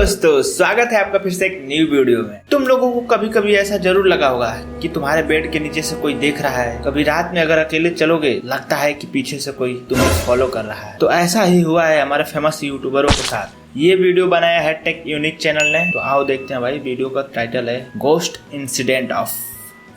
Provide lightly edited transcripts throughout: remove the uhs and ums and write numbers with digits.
दोस्तों, स्वागत है आपका फिर से एक न्यू वीडियो में। तुम लोगों को कभी कभी ऐसा जरूर लगा होगा कि तुम्हारे बेड के नीचे से कोई देख रहा है। कभी रात में अगर अकेले चलोगे लगता है कि पीछे से कोई तुम्हें फॉलो कर रहा है। तो ऐसा ही हुआ है हमारे फेमस यूट्यूबरों के साथ। ये वीडियो बनाया है टेक यूनिक चैनल ने। तो आओ देखते हैं भाई। वीडियो का टाइटल है ghost incident of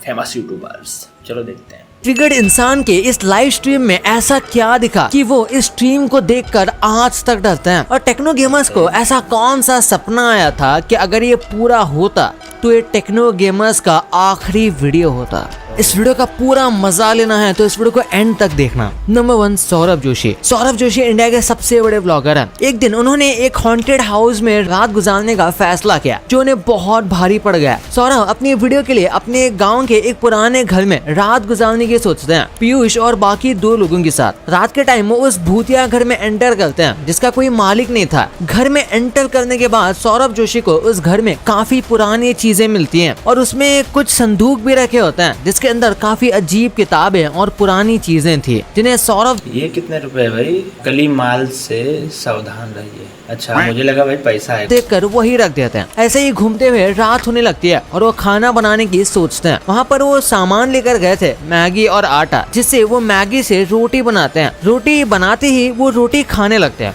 famous YouTubers. चलो देखते हैं। ट्रिगर्ड इंसान के इस लाइव स्ट्रीम में ऐसा क्या दिखा कि वो इस स्ट्रीम को देखकर आज तक डरते हैं। और टेक्नो गेमर्स को ऐसा कौन सा सपना आया था कि अगर ये पूरा होता तो ये टेक्नो गेमर्स का आखिरी वीडियो होता। इस वीडियो का पूरा मजा लेना है तो इस वीडियो को एंड तक देखना। नंबर 1, सौरभ जोशी। सौरभ जोशी इंडिया के सबसे बड़े ब्लॉगर हैं। एक दिन उन्होंने एक हॉन्टेड हाउस में रात गुजारने का फैसला किया जो उन्हें बहुत भारी पड़ गया। सौरभ अपनी वीडियो के लिए अपने गांव के एक पुराने घर में रात गुजारने की सोचते हैं, पीयूष और बाकी 2 लोगों के साथ। रात के टाइम वो उस भूतिया घर में एंटर करते हैं जिसका कोई मालिक नहीं था। घर में एंटर करने के बाद सौरभ जोशी को उस घर में काफी पुरानी चीजें मिलती हैं और उसमें कुछ संदूक भी रखे होते हैं जिसके अंदर काफी अजीब किताबें और पुरानी चीजें थी जिन्हें सौरभ। ये कितने रुपए भाई? गली माल से सावधान रहिए। अच्छा, मुझे लगा भाई पैसा है। देखकर वही रख देते हैं। ऐसे ही घूमते हुए रात होने लगती है और वो खाना बनाने की सोचते हैं। वहाँ पर वो सामान लेकर गए थे, मैगी और आटा, जिससे वो मैगी से रोटी बनाते हैं। रोटी बनाते ही वो रोटी खाने लगते हैं।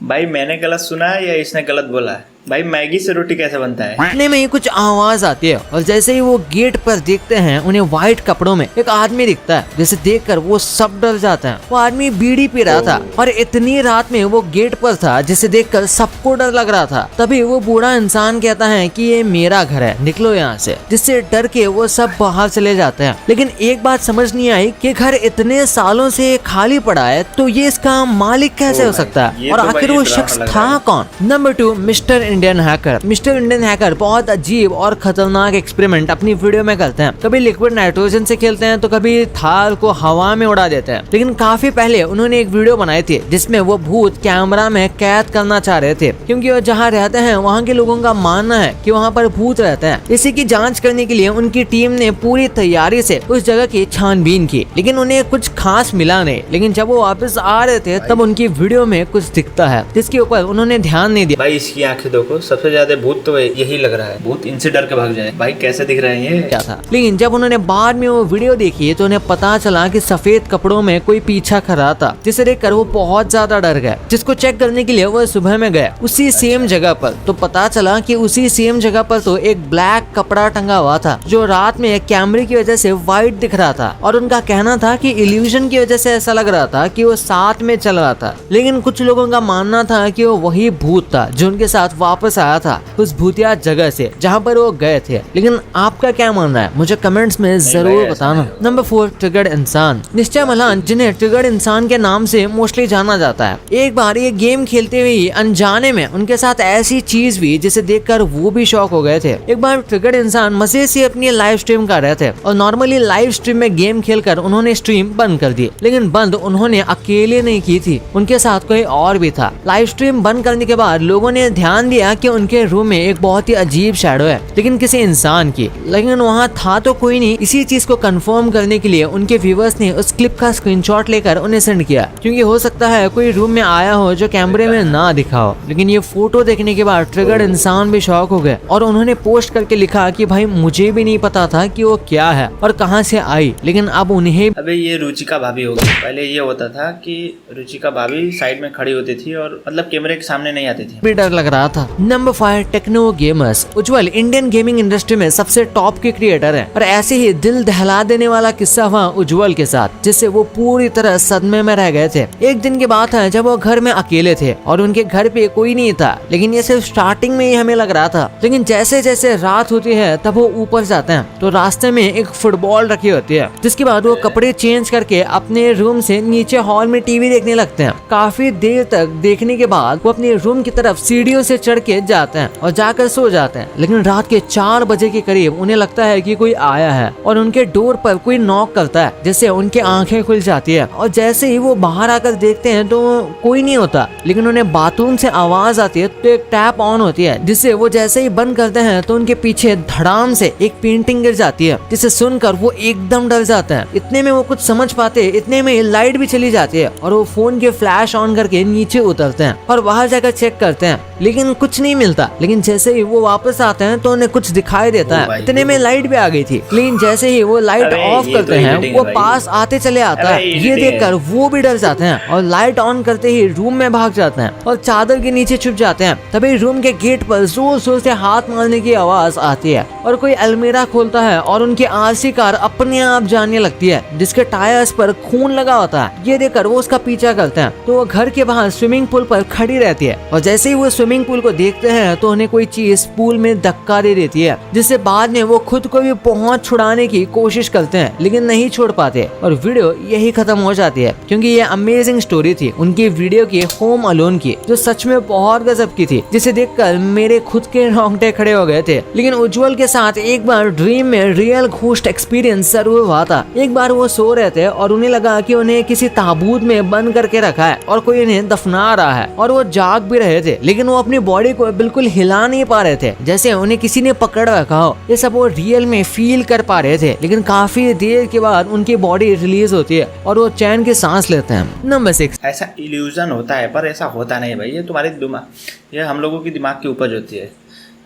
भाई मैंने गलत सुना है या इसने गलत बोला है? भाई मैगी से रोटी कैसे बनता है? इतने में ही कुछ आवाज आती है और जैसे ही वो गेट पर देखते हैं उन्हें व्हाइट कपड़ों में एक आदमी दिखता है जिसे देखकर वो सब डर जाते हैं। वो आदमी बीड़ी पी रहा था और इतनी रात में वो गेट पर था जिसे देखकर सबको डर लग रहा था। तभी वो बूढ़ा इंसान कहता है कि ये मेरा घर है, निकलो यहाँ से, जिससे डर के वो सब बाहर चले जाते हैं। लेकिन एक बात समझ नहीं आई कि घर इतने सालों से खाली पड़ा है तो ये इसका मालिक कैसे हो सकता है और आखिर वो शख्स था कौन। Number 2, mister Indian hacker. Mister Indian hacker बहुत अजीब और खतरनाक एक्सपेरिमेंट अपनी वीडियो में करते हैं। कभी लिक्विड नाइट्रोजन से खेलते हैं तो कभी थाल को हवा में उड़ा देते हैं। लेकिन काफी पहले उन्होंने एक वीडियो बनाई थी जिसमें वो भूत कैमरा में कैद करना चाह रहे थे क्योंकि वो जहाँ रहते हैं वहाँ के लोगों का मानना है कि वहाँ पर भूत रहते हैं। इसी की जाँच करने के लिए उनकी टीम ने पूरी तैयारी से उस जगह की छानबीन की, लेकिन उन्हें कुछ खास मिला नहीं। लेकिन जब वो वापस आ रहे थे तब उनकी वीडियो में कुछ दिखता है जिसके ऊपर उन्होंने ध्यान नहीं दिया। भाई इसकी आंखें देखो, सबसे ज्यादा भूत तो यही लग रहा है। भूत इनसे डर के भाग जाए। भाई कैसे दिख रहे हैं ये? क्या था? लेकिन जब उन्होंने बाद में वो वीडियो देखी तो उन्हें पता चला कि सफेद कपड़ों में कोई पीछा कर रहा था, जिसे देखकर वो बहुत ज्यादा डर गए। जिसको चेक करने के लिए वो सुबह में गए उसी सेम जगह पर। तो पता चला कि उसी सेम जगह पर तो एक ब्लैक कपड़ा टंगा हुआ था जो रात में कैमरे की वजह से व्हाइट दिख रहा था। और उनका कहना था कि इल्यूजन की वजह से ऐसा लग रहा था कि वो साथ में चल रहा था। लेकिन कुछ लोगों का मानना था कि वो वही भूत था जो उनके साथ वापस आया था उस भूतिया जगह से जहाँ पर वो गए थे। लेकिन आपका क्या मानना है मुझे कमेंट्स में जरूर बताना। नंबर 4, ट्रिगर्ड इंसान। निश्चय मलान, जिन्हें ट्रिगर्ड इंसान के नाम से मोस्टली जाना जाता है। एक बार ये गेम खेलते हुए अनजाने में उनके साथ ऐसी चीज हुई जिसे देखकर वो भी शॉक हो गए थे। एक बार ट्रिगर्ड इंसान मजे से अपनी लाइव स्ट्रीम कर रहे थे और नॉर्मली लाइव स्ट्रीम में गेम खेलकर उन्होंने स्ट्रीम बंद कर दी। लेकिन बंद उन्होंने अकेले नहीं की थी, उनके साथ कोई और भी था। लाइव स्ट्रीम बंद करने के बाद लोगों ने ध्यान दिया कि उनके रूम में एक बहुत ही अजीब शैडो है, लेकिन किसी इंसान की। लेकिन वहाँ था तो कोई नहीं। इसी चीज को कंफर्म करने के लिए उनके व्यूअर्स ने उस क्लिप का स्क्रीनशॉट लेकर उन्हें सेंड किया, क्योंकि हो सकता है कोई रूम में आया हो जो कैमरे में ना दिखा हो। लेकिन ये फोटो देखने के बाद ट्रिगर्ड इंसान भी शॉक हो गए और उन्होंने पोस्ट करके लिखा कि भाई मुझे भी नहीं पता था कि वो क्या है और कहाँ से आई, लेकिन अब उन्हें। अबे ये रुचिका भाभी होगी। पहले ये होता था कि रुचिका भाभी साइड में खड़ी होती थी और मतलब कैमरे के सामने नहीं आती थी। भी डर लग रहा था। Number 5, Techno Gamers. Ujjwal Indian gaming industry में सबसे टॉप के क्रिएटर हैं और ऐसे ही दिल दहला देने वाला किस्सा हुआ उज्जवल के साथ, जिससे वो पूरी तरह सदमे में रह गए थे। एक दिन की बात है जब वो घर में अकेले थे और उनके घर पे कोई नहीं था, लेकिन ये सिर्फ स्टार्टिंग में ही हमें लग रहा था। लेकिन जैसे जैसे रात होती है तब वो ऊपर जाते हैं तो रास्ते में एक फुटबॉल रखी होती है, जिसके बाद वो कपड़े चेंज करके अपने रूम से नीचे हॉल में टीवी देखने लगते हैं। काफी देर तक देखने के बाद वो अपने रूम की तरफ सीढ़ियों से चढ़ चढ़ के जाते हैं और जाकर सो जाते हैं। लेकिन रात के 4 बजे के करीब उन्हें लगता है कि कोई आया है और उनके डोर पर कोई नॉक करता है, जिससे उनकी आंखें खुल जाती है। और जैसे ही वो बाहर आकर देखते हैं तो कोई नहीं होता, लेकिन उन्हें बाथरूम से आवाज आती है तो एक टैप ऑन होती है, जिससे वो जैसे ही बंद करते हैं तो उनके पीछे धड़ाम से एक पेंटिंग गिर जाती है, जिसे सुनकर वो एकदम डर जाते हैं। इतने में वो कुछ समझ पाते, इतने में लाइट भी चली जाती है और वो फोन के फ्लैश ऑन करके नीचे उतरते हैं और बाहर जाकर चेक करते हैं, लेकिन कुछ नहीं मिलता। लेकिन जैसे ही वो वापस आते हैं तो उन्हें कुछ दिखाई देता है। इतने में लाइट भी आ गई थी, लेकिन जैसे ही वो लाइट ऑफ करते हैं वो पास आते चले आता है। ये देखकर वो भी डर जाते हैं और लाइट ऑन करते ही रूम में भाग जाते हैं और चादर के नीचे छुप जाते हैं। तभी रूम के गेट पर जोर जोर से हाथ मारने की आवाज आती है और कोई अलमीरा खोलता है और उनकी आरसी कार अपने आप जाने लगती है, जिसके टायर्स पर खून लगा होता है। ये देखकर वो उसका पीछा करते हैं तो वो घर के बाहर स्विमिंग पूल पर खड़ी रहती है और जैसे ही वो स्विमिंग पूल को देखते हैं तो उन्हें कोई चीज पूल में धक्का दे देती है, जिससे बाद में वो खुद को भी पहुंच छुड़ाने की कोशिश करते हैं, लेकिन नहीं छोड़ पाते और वीडियो यही खत्म हो जाती है। क्योंकि ये अमेजिंग स्टोरी थी उनकी वीडियो की, होम अलोन की, जो सच में बहुत गजब की थी, जिसे देखकर मेरे खुद के रोंगटे खड़े हो गए थे। लेकिन उज्जवल के साथ एक बार ड्रीम में रियल घोस्ट एक्सपीरियंस जरूर हुआ था। एक बार वो सो रहे थे और उन्हें लगा कि उन्हें किसी ताबूत में बंद करके रखा है और कोई उन्हें दफना रहा है, और वो जाग भी रहे थे, लेकिन वो अपनी बॉडी को बिल्कुल हिला नहीं पा रहे थे, जैसे उन्हें किसी ने पकड़ रखा हो। ये सब वो रियल में फील कर पा रहे थे। लेकिन काफी देर के बाद उनकी बॉडी रिलीज होती है और वो चैन की सांस लेते हैं। नंबर 6, ऐसा इल्यूजन होता है पर ऐसा होता नहीं भाई, ये तुम्हारे दिमाग, ये हम लोगों की दिमाग की उपज होती है,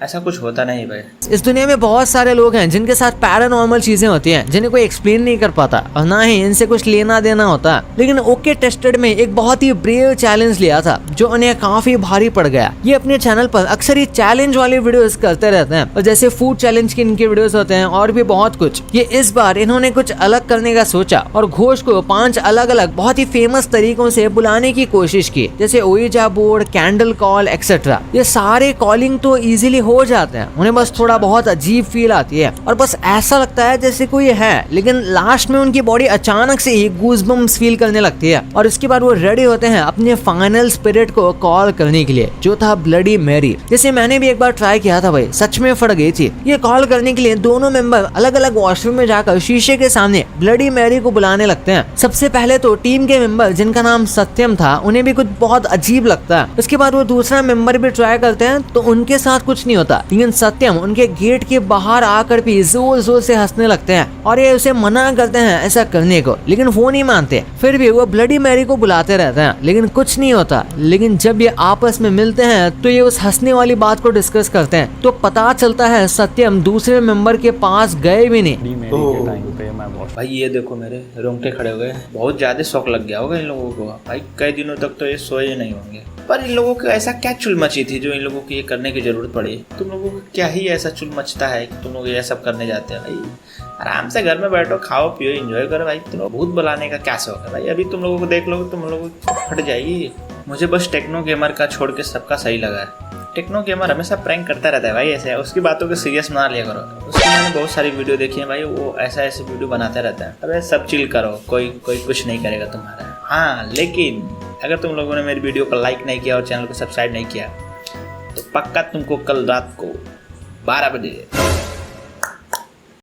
ऐसा कुछ होता नहीं भाई। इस दुनिया में बहुत सारे लोग हैं जिनके साथ पैरानॉर्मल चीजें होती हैं, जिन्हें कोई एक्सप्लेन नहीं कर पाता और ना ही इनसे कुछ लेना देना होता। लेकिन ओके टेस्टेड में एक बहुत ही ब्रेव चैलेंज लिया था जो उन्हें काफी भारी पड़ गया। ये अपने चैनल पर अक्सर ही चैलेंज वाले वीडियोस करते रहते हैं, और जैसे फूड चैलेंज के इनके वीडियोस होते हैं और भी बहुत कुछ। ये इस बार इन्होंने कुछ अलग करने का सोचा और घोष को 5 अलग अलग बहुत ही फेमस तरीकों से बुलाने की कोशिश की, जैसे ओइजा बोर्ड, कैंडल कॉल एक्सेट्रा। ये सारे कॉलिंग तो इजीली हो जाते हैं, उन्हें बस थोड़ा बहुत अजीब फील आती है और बस ऐसा लगता है जैसे कोई है, लेकिन लास्ट में उनकी बॉडी अचानक से ही गूज़बम्स फील करने लगती है और इसके बाद वो रेडी होते हैं अपने फाइनल स्पिरिट को कॉल करने के लिए, जो था ब्लडी मैरी। जैसे मैंने भी एक बार ट्राई किया था भाई, सच में फट गई थी। ये कॉल करने के लिए दोनों मेंबर अलग अलग वॉशरूम में जाकर शीशे के सामने ब्लडी मैरी को बुलाने लगते हैं। सबसे पहले तो टीम के मेंबर जिनका नाम सत्यम था, उन्हें भी कुछ बहुत अजीब लगता है। उसके बाद वो दूसरा मेंबर भी ट्राई करते हैं तो उनके साथ कुछ नहीं होता, लेकिन सत्यम उनके गेट के बाहर आकर भी जोर जोर से हंसने लगते हैं और ये उसे मना करते हैं ऐसा करने को, लेकिन वो नहीं मानते। फिर भी वो ब्लडी मैरी को बुलाते रहते हैं, लेकिन कुछ नहीं होता। लेकिन जब ये आपस में मिलते हैं तो ये उस हंसने वाली बात को डिस्कस करते हैं, तो पता चलता है सत्यम दूसरे मेंबर के पास गए भी नहीं। भाई ये देखो मेरे रोंगटे खड़े हो गए, बहुत ज्यादा शौक लग गया होगा इन लोगों को भाई। कई दिनों तक तो ये सोए नहीं होंगे, पर इन लोगों को ऐसा क्या चुल मची थी जो इन लोगों को ये करने की जरूरत पड़ी? तुम लोगों को क्या ही ऐसा चुल मचता है कि तुम लोग ये सब करने जाते हैं? भाई आराम से घर में बैठो, खाओ पियो, एंजॉय करो भाई। तुम लोग भूत बुलाने का क्या शौक है भाई? अभी तुम लोगों को देख लोगे तुम लोगों को फट जाएगी। मुझे बस टेक्नो गेमर का छोड़ के सबका सही लगा है। टेक्नो गेमर हमेशा प्रैंक करता रहता है भाई, ऐसे उसकी बातों को सीरियस ना लिया करो। उसकी मैंने बहुत सारी वीडियो देखी है भाई, वो ऐसे वीडियो बनाते रहता है। अबे सब चिल करो, कोई कुछ नहीं करेगा तुम्हारा। हाँ, लेकिन अगर तुम लोगों ने मेरी वीडियो को लाइक नहीं किया और चैनल को सब्सक्राइब नहीं किया तो पक्का तुमको कल रात को 12 बजे